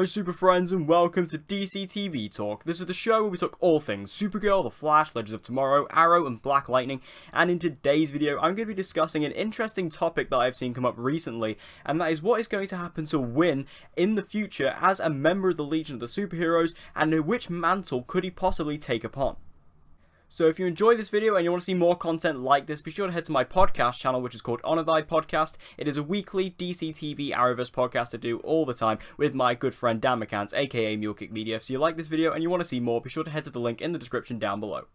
Hello super friends and welcome to DC TV Talk. This is the show where we talk all things Supergirl, The Flash, Legends of Tomorrow, Arrow and Black Lightning, and in today's video I'm going to be discussing an interesting topic that I've seen come up recently, and that is what is going to happen to Winn in the future as a member of the Legion of the Superheroes, and which mantle could he possibly take upon. So if you enjoy this video and you want to see more content like this, be sure to head to my podcast channel, which is called Untitled Podcast. It is a weekly DC TV Arrowverse podcast I do all the time with my good friend Dan McCants, aka Mulekick Media. If you like this video and you want to see more, be sure to head to the link in the description down below.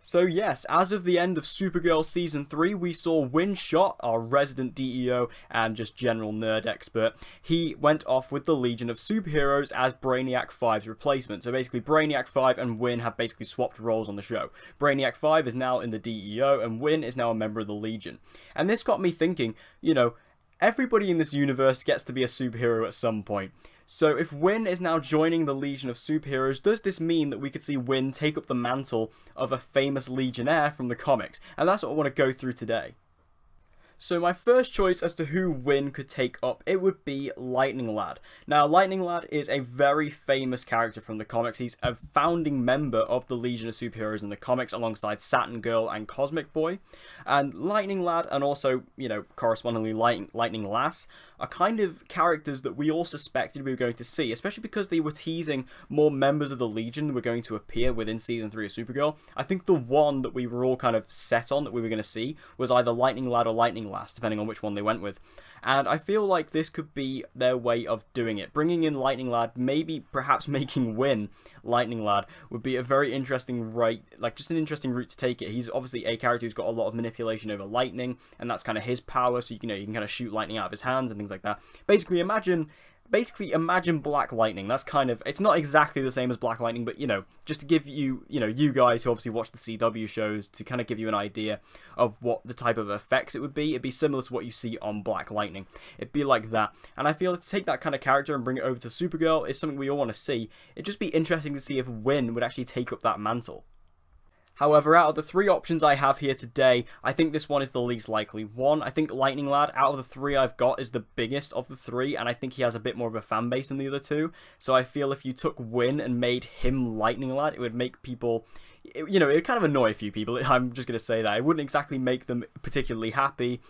So yes, as of the end of Supergirl Season 3, we saw Winn Schott, our resident DEO and just general nerd expert. He went off with the Legion of Superheroes as Brainiac 5's replacement. So basically Brainiac 5 and Winn have basically swapped roles on the show. Brainiac 5 is now in the DEO and Winn is now a member of the Legion. And this got me thinking, you know, everybody in this universe gets to be a superhero at some point. So if Winn is now joining the Legion of Superheroes, does this mean that we could see Winn take up the mantle of a famous Legionnaire from the comics? And that's what I want to go through today. So my first choice as to who Winn could take up, it would be Lightning Lad. Now, Lightning Lad is a very famous character from the comics. He's a founding member of the Legion of Superheroes in the comics alongside Saturn Girl and Cosmic Boy. And Lightning Lad and also, you know, correspondingly Lightning Lass are kind of characters that we all suspected we were going to see, especially because they were teasing more members of the Legion were going to appear within Season 3 of Supergirl. I think the one that we were all kind of set on that we were going to see was either Lightning Lad or Lightning Lass, depending on which one they went with. And I feel like this could be their way of doing it. Bringing in Lightning Lad, maybe perhaps making Winn Lightning Lad, would be a very interesting just an interesting route to take it. He's obviously a character who's got a lot of manipulation over lightning, and that's kind of his power, so you can kind of shoot lightning out of his hands and things like that. Basically imagine Black Lightning. That's kind of, it's not exactly the same as Black Lightning, but, you know, just to give you, you guys who obviously watch the CW shows, to kind of give you an idea of what the type of effects it would be. It'd be similar to what you see on Black Lightning. It'd be like that. And I feel to take that kind of character and bring it over to Supergirl is something we all want to see. It'd just be interesting to see if Winn would actually take up that mantle. However, out of the three options I have here today, I think this one is the least likely. One, I think Lightning Lad, out of the three I've got, is the biggest of the three, and I think he has a bit more of a fan base than the other two. So I feel if you took Winn and made him Lightning Lad, it would make people, it would kind of annoy a few people. I'm just going to say that. It wouldn't exactly make them particularly happy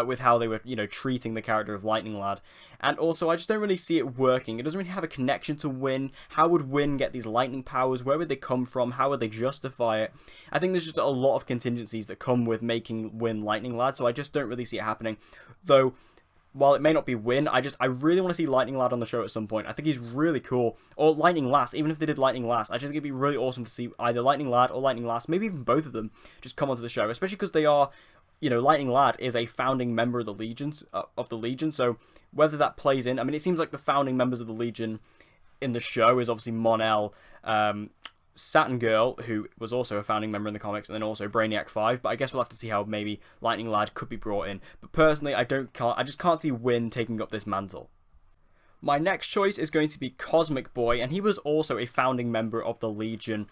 with how they were, treating the character of Lightning Lad. And also, I just don't really see it working. It doesn't really have a connection to Winn. How would Winn get these lightning powers? Where would they come from? How would they justify it? I think there's just a lot of contingencies that come with making Winn Lightning Lad, so I just don't really see it happening. Though, while it may not be Winn, I really want to see Lightning Lad on the show at some point. I think he's really cool. Or Lightning Lass, even if they did Lightning Lass. I just think it'd be really awesome to see either Lightning Lad or Lightning Lass, maybe even both of them, just come onto the show. Especially because they are, Lightning Lad is a founding member of the Legion, so whether that plays in, I mean, it seems like the founding members of the Legion in the show is obviously Mon-El, Saturn Girl, who was also a founding member in the comics, and then also Brainiac 5, but I guess we'll have to see how maybe Lightning Lad could be brought in. But personally, I just can't see Winn taking up this mantle. My next choice is going to be Cosmic Boy, and he was also a founding member of the Legion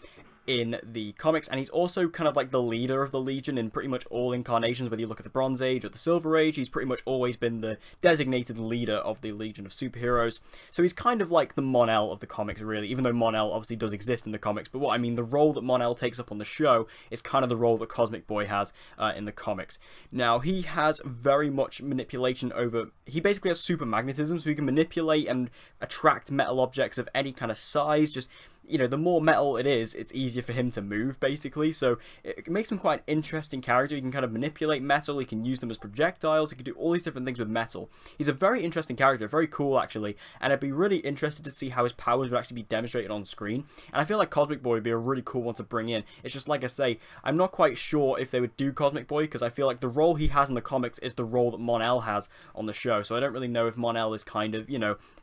in the comics, and he's also kind of like the leader of the Legion in pretty much all incarnations. Whether you look at the Bronze Age or the Silver Age, he's pretty much always been the designated leader of the Legion of Superheroes. So he's kind of like the Mon-El of the comics, really, even though Mon-El obviously does exist in the comics. But what I mean, the role that Mon-El takes up on the show is kind of the role that Cosmic Boy has in the comics. Now, he has very much manipulation over, he basically has super magnetism, so he can manipulate and attract metal objects of any kind of size. Just, the more metal it is, it's easier for him to move, basically. So it makes him quite an interesting character. He can kind of manipulate metal, he can use them as projectiles, he can do all these different things with metal. He's a very interesting character, very cool actually, and I'd be really interested to see how his powers would actually be demonstrated on screen. And I feel like Cosmic Boy would be a really cool one to bring in. It's just like I say, I'm not quite sure if they would do Cosmic Boy, because I feel like the role he has in the comics is the role that Mon-El has on the show. So I don't really know if Mon-El is kind of,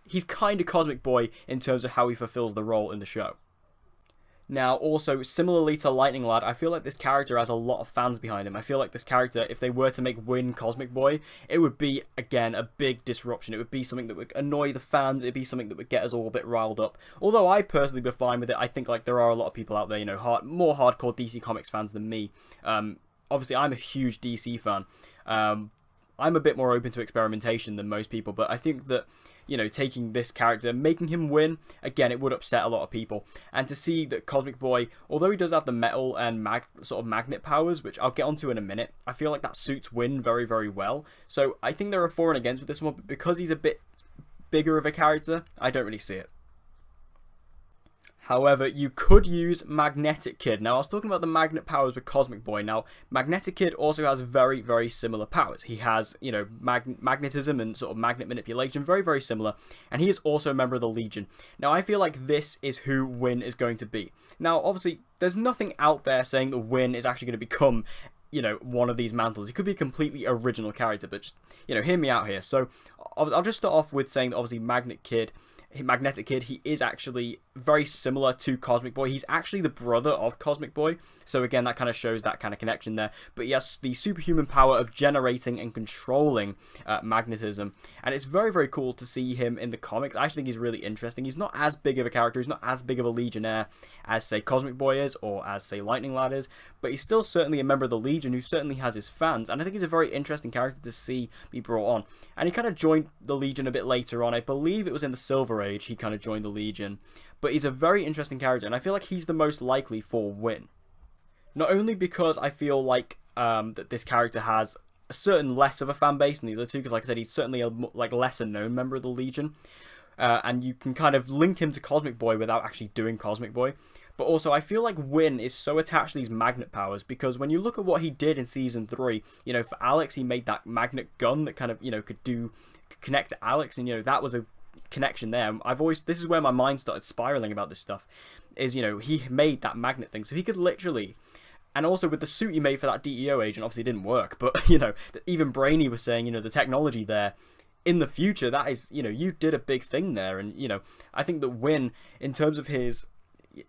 he's kind of Cosmic Boy in terms of how he fulfills the role in the show. Now, also, similarly to Lightning Lad, I feel like this character has a lot of fans behind him. I feel like this character, if they were to make Winn Cosmic Boy, it would be, again, a big disruption. It would be something that would annoy the fans. It would be something that would get us all a bit riled up. Although I personally be fine with it. I think there are a lot of people out there, more hardcore DC Comics fans than me. Obviously, I'm a huge DC fan. I'm a bit more open to experimentation than most people, but I think that you know, taking this character, making him win, again, it would upset a lot of people. And to see that Cosmic Boy, although he does have the metal and sort of magnet powers, which I'll get onto in a minute, I feel like that suits Winn very, very well. So I think there are for and against with this one, but because he's a bit bigger of a character, I don't really see it. However, you could use Magnetic Kid. Now, I was talking about the magnet powers with Cosmic Boy. Now, Magnetic Kid also has very, very similar powers. He has, you know, magnetism and sort of magnet manipulation, very, very similar. And he is also a member of the Legion. Now, I feel like this is who Winn is going to be. Now, obviously, there's nothing out there saying that Winn is actually going to become, you know, one of these mantles. He could be a completely original character, but just, you know, hear me out here. So, I'll just start off with saying that obviously Magnetic Kid, he is actually very similar to Cosmic Boy. He's actually the brother of Cosmic Boy. So again, that kind of shows that kind of connection there. But he has the superhuman power of generating and controlling magnetism. And it's very, very cool to see him in the comics. I actually think he's really interesting. He's not as big of a character. He's not as big of a Legionnaire as, say, Cosmic Boy is or as, say, Lightning Lad is. But he's still certainly a member of the Legion who certainly has his fans. And I think he's a very interesting character to see be brought on. And he kind of joined the Legion a bit later on. I believe it was in the Silver Age he kind of joined the Legion. But he's a very interesting character, and I feel like he's the most likely for Winn. Not only because I feel like that this character has a certain less of a fan base than the other two, because like I said, he's certainly a lesser known member of the Legion, and you can kind of link him to Cosmic Boy without actually doing Cosmic Boy. But also, I feel like Winn is so attached to these magnet powers, because when you look at what he did in Season 3, you know, for Alex, he made that magnet gun that kind of, you know, could connect to Alex, and, you know, that was a connection there. This is where my mind started spiraling about this stuff, is, you know, he made that magnet thing, so he could literally, and also with the suit he made for that DEO agent, obviously it didn't work, but, you know, even Brainy was saying, you know, the technology there, in the future, that is, you know, you did a big thing there, and, you know, I think that Winn, in terms of his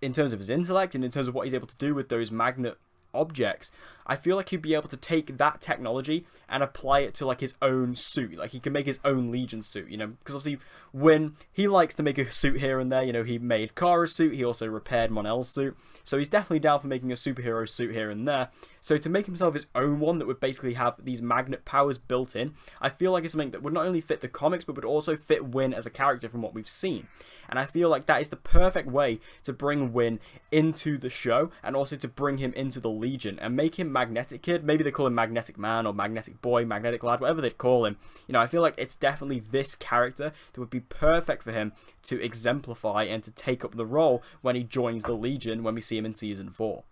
intellect, and in terms of what he's able to do with those magnet objects, I feel like he'd be able to take that technology and apply it to like his own suit. Like he can make his own Legion suit, you know, because obviously Winn, he likes to make a suit here and there. You know, he made Kara's suit, he also repaired Mon-El's suit, so he's definitely down for making a superhero suit here and there. So to make himself his own one that would basically have these magnet powers built in, I feel like it's something that would not only fit the comics but would also fit Winn as a character from what we've seen. And I feel like that is the perfect way to bring Winn into the show, and also to bring him into the Legion and make him Magnetic Kid. Maybe they call him Magnetic Man or Magnetic Boy, Magnetic Lad, whatever they'd call him. You know, I feel like it's definitely this character that would be perfect for him to exemplify and to take up the role when he joins the Legion when we see him in Season 4.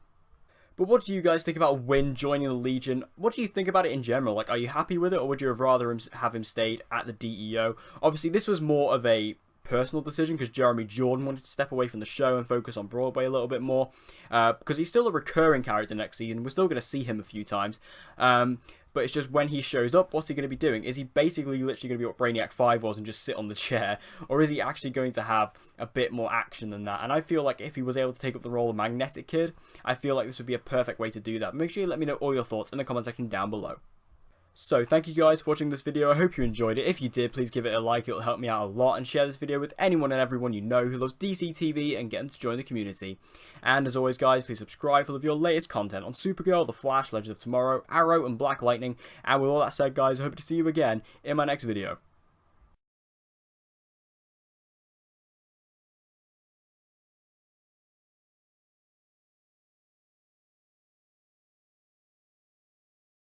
But what do you guys think about Winn joining the Legion? What do you think about it in general? Like, are you happy with it, or would you have rather have him stayed at the DEO? Obviously, this was more of a personal decision because Jeremy Jordan wanted to step away from the show and focus on Broadway a little bit more, because he's still a recurring character next season. We're still going to see him a few times, but it's just when he shows up, what's he going to be doing? Is he basically literally going to be what Brainiac 5 was and just sit on the chair, or is he actually going to have a bit more action than that? And I feel like if he was able to take up the role of Magnetic Kid, I feel like this would be a perfect way to do that. Make sure you let me know all your thoughts in the comment section down below. So, thank you guys for watching this video. I hope you enjoyed it. If you did, please give it a like. It'll help me out a lot. And share this video with anyone and everyone you know who loves DC TV and get them to join the community. And as always, guys, please subscribe for all of your latest content on Supergirl, The Flash, Legends of Tomorrow, Arrow, and Black Lightning. And with all that said, guys, I hope to see you again in my next video.